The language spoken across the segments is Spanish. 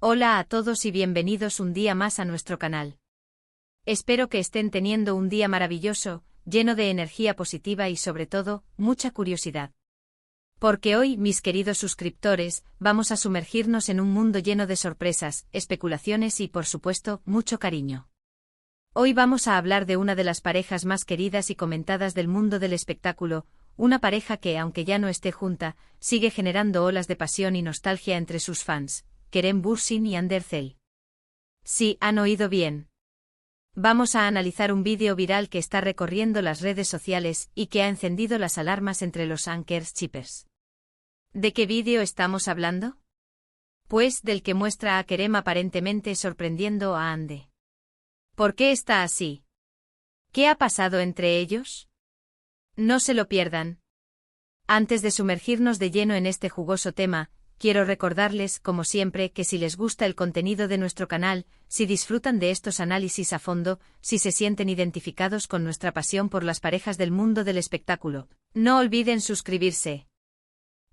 Hola a todos y bienvenidos un día más a nuestro canal. Espero que estén teniendo un día maravilloso, lleno de energía positiva y sobre todo, mucha curiosidad. Porque hoy, mis queridos suscriptores, vamos a sumergirnos en un mundo lleno de sorpresas, especulaciones y, por supuesto, mucho cariño. Hoy vamos a hablar de una de las parejas más queridas y comentadas del mundo del espectáculo, una pareja que, aunque ya no esté junta, sigue generando olas de pasión y nostalgia entre sus fans. Kerem Bürsin y Hande Erçel. Sí, han oído bien. Vamos a analizar un vídeo viral que está recorriendo las redes sociales y que ha encendido las alarmas entre los Anker-shippers. ¿De qué vídeo estamos hablando? Pues del que muestra a Kerem aparentemente sorprendiendo a Hande. ¿Por qué está así? ¿Qué ha pasado entre ellos? No se lo pierdan. Antes de sumergirnos de lleno en este jugoso tema, quiero recordarles, como siempre, que si les gusta el contenido de nuestro canal, si disfrutan de estos análisis a fondo, si se sienten identificados con nuestra pasión por las parejas del mundo del espectáculo, no olviden suscribirse.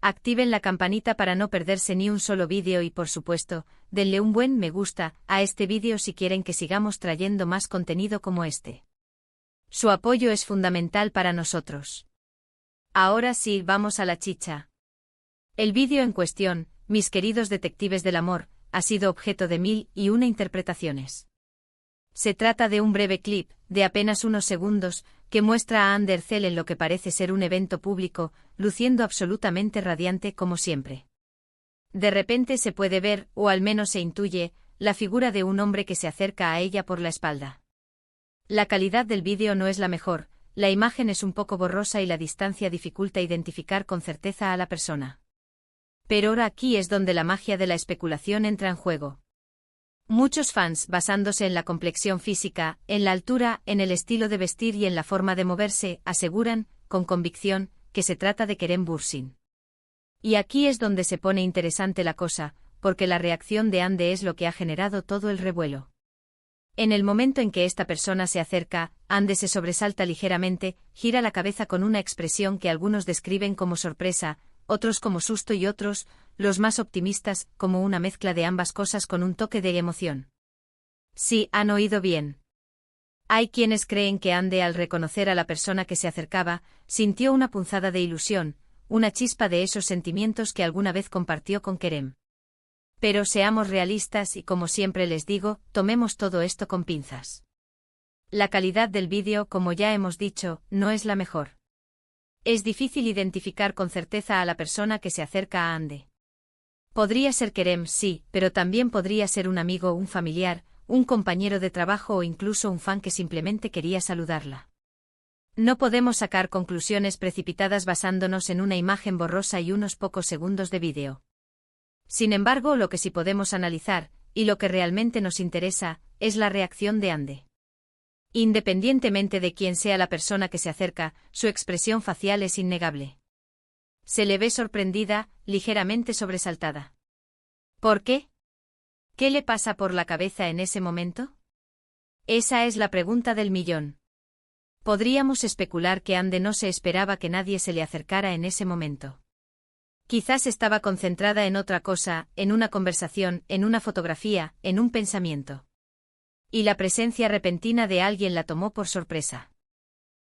Activen la campanita para no perderse ni un solo vídeo y, por supuesto, denle un buen me gusta a este vídeo si quieren que sigamos trayendo más contenido como este. Su apoyo es fundamental para nosotros. Ahora sí, vamos a la chicha. El vídeo en cuestión, mis queridos detectives del amor, ha sido objeto de 1001 interpretaciones. Se trata de un breve clip, de apenas unos segundos, que muestra a Hande Erçel en lo que parece ser un evento público, luciendo absolutamente radiante como siempre. De repente se puede ver, o al menos se intuye, la figura de un hombre que se acerca a ella por la espalda. La calidad del vídeo no es la mejor, la imagen es un poco borrosa y la distancia dificulta identificar con certeza a la persona. Pero ahora aquí es donde la magia de la especulación entra en juego. Muchos fans, basándose en la complexión física, en la altura, en el estilo de vestir y en la forma de moverse, aseguran, con convicción, que se trata de Kerem Bürsin. Y aquí es donde se pone interesante la cosa, porque la reacción de Hande es lo que ha generado todo el revuelo. En el momento en que esta persona se acerca, Hande se sobresalta ligeramente, gira la cabeza con una expresión que algunos describen como sorpresa, otros como susto y otros, los más optimistas, como una mezcla de ambas cosas con un toque de emoción. Sí, han oído bien. Hay quienes creen que Hande, al reconocer a la persona que se acercaba, sintió una punzada de ilusión, una chispa de esos sentimientos que alguna vez compartió con Kerem. Pero seamos realistas y, como siempre les digo, tomemos todo esto con pinzas. La calidad del vídeo, como ya hemos dicho, no es la mejor. Es difícil identificar con certeza a la persona que se acerca a Hande. Podría ser Kerem, sí, pero también podría ser un amigo, un familiar, un compañero de trabajo o incluso un fan que simplemente quería saludarla. No podemos sacar conclusiones precipitadas basándonos en una imagen borrosa y unos pocos segundos de vídeo. Sin embargo, lo que sí podemos analizar, y lo que realmente nos interesa, es la reacción de Hande. Independientemente de quién sea la persona que se acerca, su expresión facial es innegable. Se le ve sorprendida, ligeramente sobresaltada. ¿Por qué? ¿Qué le pasa por la cabeza en ese momento? Esa es la pregunta del millón. Podríamos especular que Hande no se esperaba que nadie se le acercara en ese momento. Quizás estaba concentrada en otra cosa, en una conversación, en una fotografía, en un pensamiento. Y la presencia repentina de alguien la tomó por sorpresa.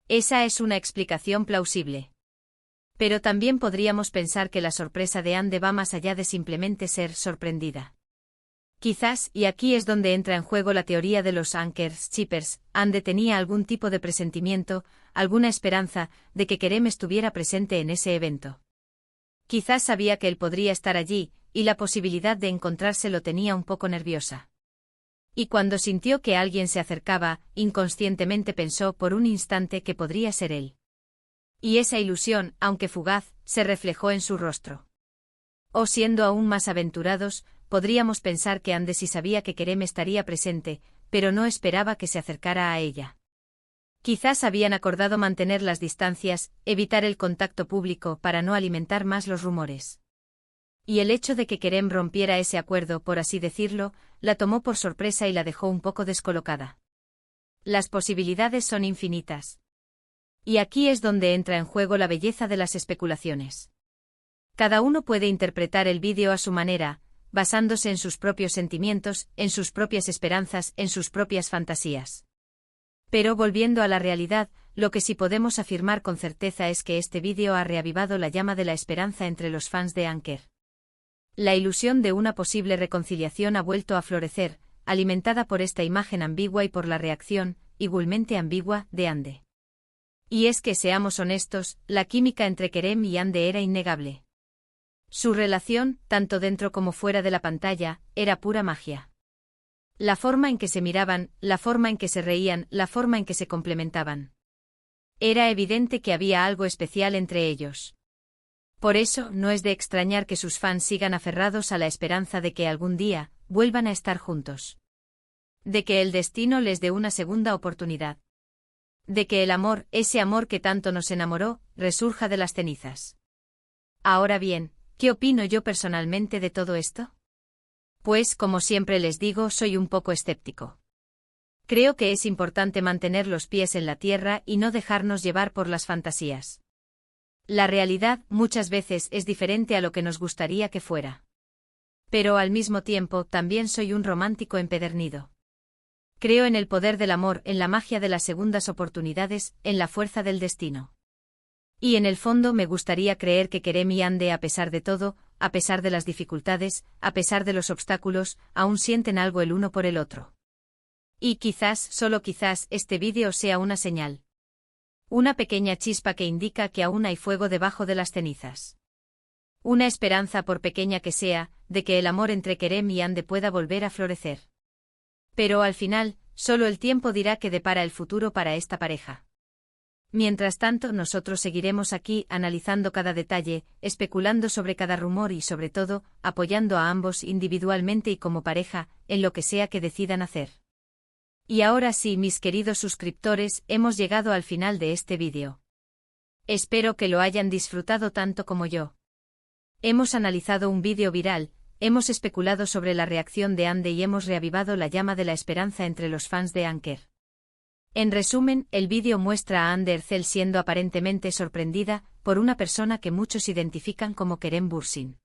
Esa es una explicación plausible. Pero también podríamos pensar que la sorpresa de Hande va más allá de simplemente ser sorprendida. Quizás, y aquí es donde entra en juego la teoría de los Anker-shippers, Hande tenía algún tipo de presentimiento, alguna esperanza, de que Kerem estuviera presente en ese evento. Quizás sabía que él podría estar allí, y la posibilidad de encontrarse lo tenía un poco nerviosa. Y cuando sintió que alguien se acercaba, inconscientemente pensó por un instante que podría ser él. Y esa ilusión, aunque fugaz, se reflejó en su rostro. O siendo aún más aventurados, podríamos pensar que Hande sí sabía que Kerem estaría presente, pero no esperaba que se acercara a ella. Quizás habían acordado mantener las distancias, evitar el contacto público para no alimentar más los rumores. Y el hecho de que Kerem rompiera ese acuerdo, por así decirlo, la tomó por sorpresa y la dejó un poco descolocada. Las posibilidades son infinitas. Y aquí es donde entra en juego la belleza de las especulaciones. Cada uno puede interpretar el vídeo a su manera, basándose en sus propios sentimientos, en sus propias esperanzas, en sus propias fantasías. Pero volviendo a la realidad, lo que sí podemos afirmar con certeza es que este vídeo ha reavivado la llama de la esperanza entre los fans de Anker. La ilusión de una posible reconciliación ha vuelto a florecer, alimentada por esta imagen ambigua y por la reacción, igualmente ambigua, de Ande. Y es que, seamos honestos, la química entre Kerem y Ande era innegable. Su relación, tanto dentro como fuera de la pantalla, era pura magia. La forma en que se miraban, la forma en que se reían, la forma en que se complementaban. Era evidente que había algo especial entre ellos. Por eso, no es de extrañar que sus fans sigan aferrados a la esperanza de que algún día vuelvan a estar juntos. De que el destino les dé una segunda oportunidad. De que el amor, ese amor que tanto nos enamoró, resurja de las cenizas. Ahora bien, ¿qué opino yo personalmente de todo esto? Pues, como siempre les digo, soy un poco escéptico. Creo que es importante mantener los pies en la tierra y no dejarnos llevar por las fantasías. La realidad, muchas veces, es diferente a lo que nos gustaría que fuera. Pero al mismo tiempo, también soy un romántico empedernido. Creo en el poder del amor, en la magia de las segundas oportunidades, en la fuerza del destino. Y en el fondo me gustaría creer que Kerem y Ande, a pesar de todo, a pesar de las dificultades, a pesar de los obstáculos, aún sienten algo el uno por el otro. Y quizás, solo quizás, este vídeo sea una señal. Una pequeña chispa que indica que aún hay fuego debajo de las cenizas. Una esperanza, por pequeña que sea, de que el amor entre Kerem y Ande pueda volver a florecer. Pero al final, solo el tiempo dirá qué depara el futuro para esta pareja. Mientras tanto, nosotros seguiremos aquí analizando cada detalle, especulando sobre cada rumor y, sobre todo, apoyando a ambos individualmente y como pareja, en lo que sea que decidan hacer. Y ahora sí, mis queridos suscriptores, hemos llegado al final de este vídeo. Espero que lo hayan disfrutado tanto como yo. Hemos analizado un vídeo viral, hemos especulado sobre la reacción de Ande y hemos reavivado la llama de la esperanza entre los fans de Anker. En resumen, el vídeo muestra a Ande Erçel siendo aparentemente sorprendida por una persona que muchos identifican como Kerem Bürsin.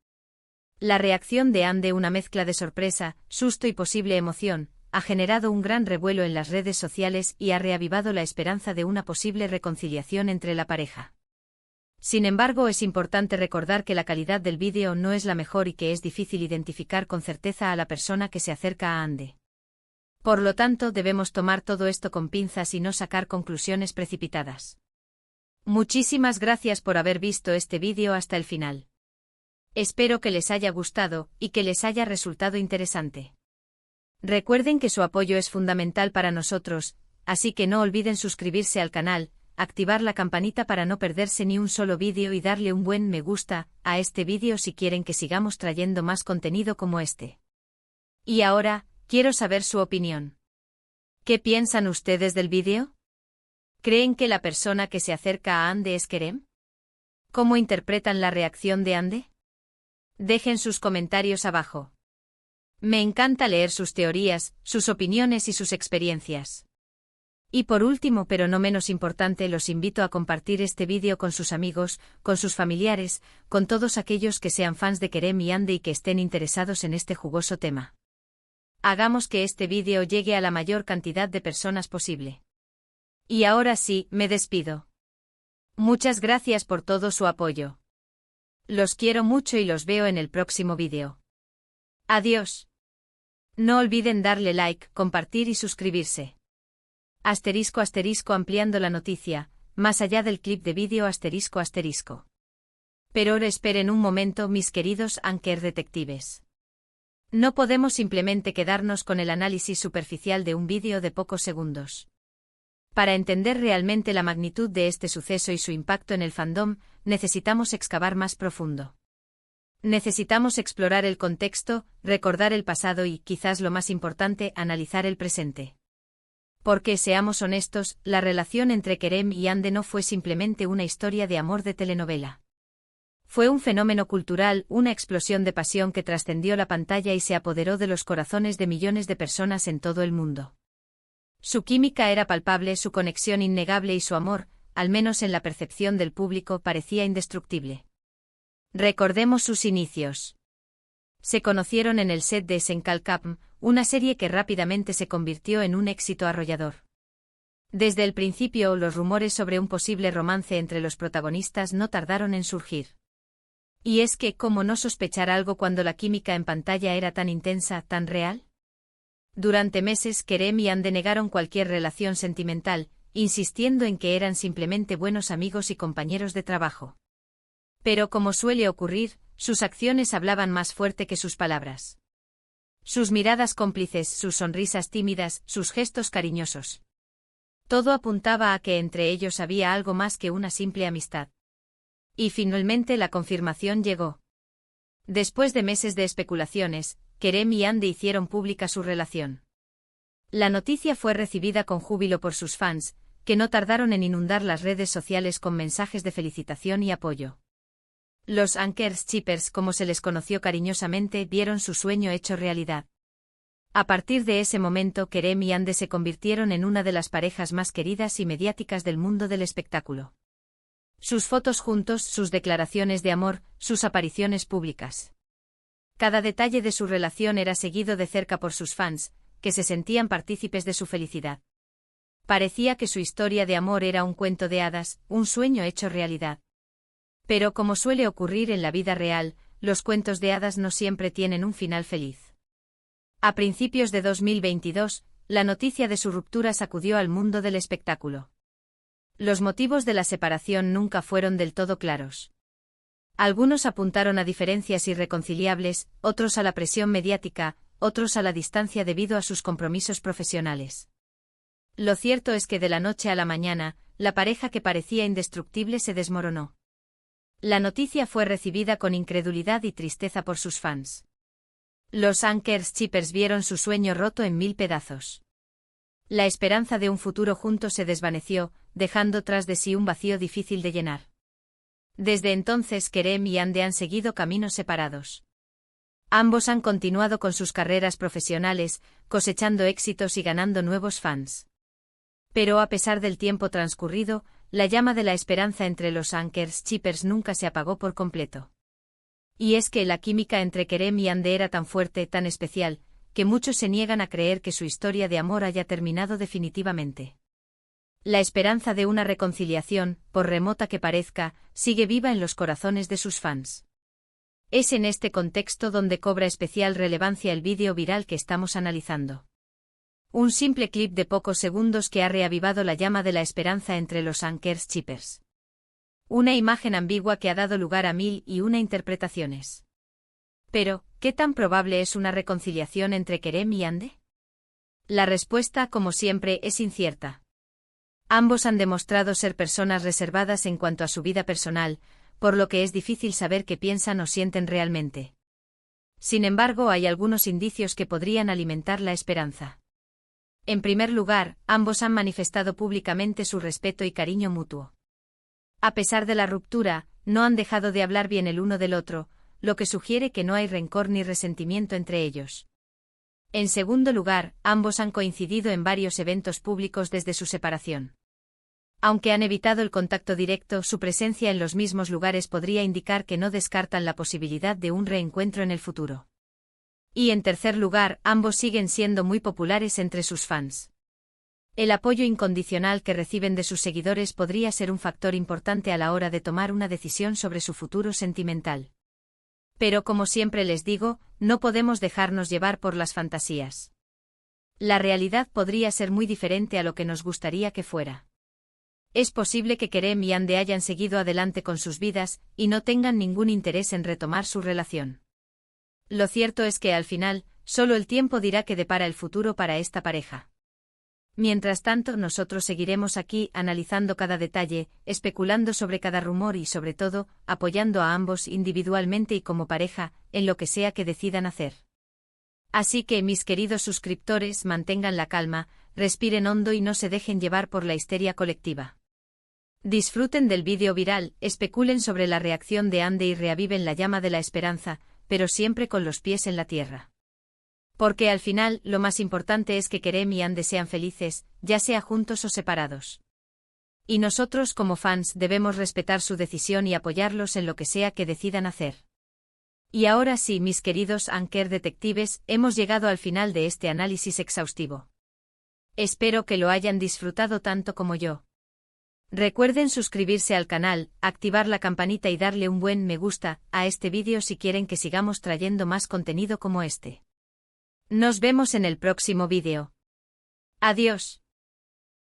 La reacción de Ande, una mezcla de sorpresa, susto y posible emoción, ha generado un gran revuelo en las redes sociales y ha reavivado la esperanza de una posible reconciliación entre la pareja. Sin embargo, es importante recordar que la calidad del vídeo no es la mejor y que es difícil identificar con certeza a la persona que se acerca a Ande. Por lo tanto, debemos tomar todo esto con pinzas y no sacar conclusiones precipitadas. Muchísimas gracias por haber visto este vídeo hasta el final. Espero que les haya gustado y que les haya resultado interesante. Recuerden que su apoyo es fundamental para nosotros, así que no olviden suscribirse al canal, activar la campanita para no perderse ni un solo vídeo y darle un buen me gusta a este vídeo si quieren que sigamos trayendo más contenido como este. Y ahora, quiero saber su opinión. ¿Qué piensan ustedes del vídeo? ¿Creen que la persona que se acerca a Ande es Kerem? ¿Cómo interpretan la reacción de Ande? Dejen sus comentarios abajo. Me encanta leer sus teorías, sus opiniones y sus experiencias. Y por último, pero no menos importante, los invito a compartir este vídeo con sus amigos, con sus familiares, con todos aquellos que sean fans de Kerem y Ande y que estén interesados en este jugoso tema. Hagamos que este vídeo llegue a la mayor cantidad de personas posible. Y ahora sí, me despido. Muchas gracias por todo su apoyo. Los quiero mucho y los veo en el próximo vídeo. Adiós. No olviden darle like, compartir y suscribirse. Asterisco asterisco ampliando la noticia, más allá del clip de vídeo asterisco asterisco. Pero ahora esperen un momento, mis queridos Anker detectives. No podemos simplemente quedarnos con el análisis superficial de un vídeo de pocos segundos. Para entender realmente la magnitud de este suceso y su impacto en el fandom, necesitamos excavar más profundo. Necesitamos explorar el contexto, recordar el pasado y, quizás lo más importante, analizar el presente. Porque, seamos honestos, la relación entre Kerem y Ande no fue simplemente una historia de amor de telenovela. Fue un fenómeno cultural, una explosión de pasión que trascendió la pantalla y se apoderó de los corazones de millones de personas en todo el mundo. Su química era palpable, su conexión innegable y su amor, al menos en la percepción del público, parecía indestructible. Recordemos sus inicios. Se conocieron en el set de Senkalkapm, una serie que rápidamente se convirtió en un éxito arrollador. Desde el principio, los rumores sobre un posible romance entre los protagonistas no tardaron en surgir. Y es que, ¿cómo no sospechar algo cuando la química en pantalla era tan intensa, tan real? Durante meses, Kerem y Hande negaron cualquier relación sentimental, insistiendo en que eran simplemente buenos amigos y compañeros de trabajo. Pero como suele ocurrir, sus acciones hablaban más fuerte que sus palabras. Sus miradas cómplices, sus sonrisas tímidas, sus gestos cariñosos. Todo apuntaba a que entre ellos había algo más que una simple amistad. Y finalmente la confirmación llegó. Después de meses de especulaciones, Kerem y Hande hicieron pública su relación. La noticia fue recibida con júbilo por sus fans, que no tardaron en inundar las redes sociales con mensajes de felicitación y apoyo. Los Ankerschipers, como se les conoció cariñosamente, vieron su sueño hecho realidad. A partir de ese momento, Kerem y Hande se convirtieron en una de las parejas más queridas y mediáticas del mundo del espectáculo. Sus fotos juntos, sus declaraciones de amor, sus apariciones públicas. Cada detalle de su relación era seguido de cerca por sus fans, que se sentían partícipes de su felicidad. Parecía que su historia de amor era un cuento de hadas, un sueño hecho realidad. Pero como suele ocurrir en la vida real, los cuentos de hadas no siempre tienen un final feliz. A principios de 2022, la noticia de su ruptura sacudió al mundo del espectáculo. Los motivos de la separación nunca fueron del todo claros. Algunos apuntaron a diferencias irreconciliables, otros a la presión mediática, otros a la distancia debido a sus compromisos profesionales. Lo cierto es que de la noche a la mañana, la pareja que parecía indestructible se desmoronó. La noticia fue recibida con incredulidad y tristeza por sus fans. Los Ankerschipers vieron su sueño roto en 1000 pedazos. La esperanza de un futuro juntos se desvaneció, dejando tras de sí un vacío difícil de llenar. Desde entonces Kerem y Hande han seguido caminos separados. Ambos han continuado con sus carreras profesionales, cosechando éxitos y ganando nuevos fans. Pero a pesar del tiempo transcurrido, la llama de la esperanza entre los Ankerschipers nunca se apagó por completo. Y es que la química entre Kerem y Hande era tan fuerte, tan especial, que muchos se niegan a creer que su historia de amor haya terminado definitivamente. La esperanza de una reconciliación, por remota que parezca, sigue viva en los corazones de sus fans. Es en este contexto donde cobra especial relevancia el vídeo viral que estamos analizando. Un simple clip de pocos segundos que ha reavivado la llama de la esperanza entre los Ankerschipers. Una imagen ambigua que ha dado lugar a 1001 interpretaciones. Pero, ¿qué tan probable es una reconciliación entre Kerem y Hande? La respuesta, como siempre, es incierta. Ambos han demostrado ser personas reservadas en cuanto a su vida personal, por lo que es difícil saber qué piensan o sienten realmente. Sin embargo, hay algunos indicios que podrían alimentar la esperanza. En primer lugar, ambos han manifestado públicamente su respeto y cariño mutuo. A pesar de la ruptura, no han dejado de hablar bien el uno del otro, lo que sugiere que no hay rencor ni resentimiento entre ellos. En segundo lugar, ambos han coincidido en varios eventos públicos desde su separación. Aunque han evitado el contacto directo, su presencia en los mismos lugares podría indicar que no descartan la posibilidad de un reencuentro en el futuro. Y en tercer lugar, ambos siguen siendo muy populares entre sus fans. El apoyo incondicional que reciben de sus seguidores podría ser un factor importante a la hora de tomar una decisión sobre su futuro sentimental. Pero como siempre les digo, no podemos dejarnos llevar por las fantasías. La realidad podría ser muy diferente a lo que nos gustaría que fuera. Es posible que Kerem y Hande hayan seguido adelante con sus vidas, y no tengan ningún interés en retomar su relación. Lo cierto es que al final, solo el tiempo dirá qué depara el futuro para esta pareja. Mientras tanto, nosotros seguiremos aquí analizando cada detalle, especulando sobre cada rumor y sobre todo, apoyando a ambos individualmente y como pareja, en lo que sea que decidan hacer. Así que, mis queridos suscriptores, mantengan la calma, respiren hondo y no se dejen llevar por la histeria colectiva. Disfruten del vídeo viral, especulen sobre la reacción de Hande y reaviven la llama de la esperanza, pero siempre con los pies en la tierra. Porque al final, lo más importante es que Kerem y Hande sean felices, ya sea juntos o separados. Y nosotros como fans debemos respetar su decisión y apoyarlos en lo que sea que decidan hacer. Y ahora sí, mis queridos Anker detectives, hemos llegado al final de este análisis exhaustivo. Espero que lo hayan disfrutado tanto como yo. Recuerden suscribirse al canal, activar la campanita y darle un buen me gusta a este vídeo si quieren que sigamos trayendo más contenido como este. Nos vemos en el próximo vídeo. Adiós.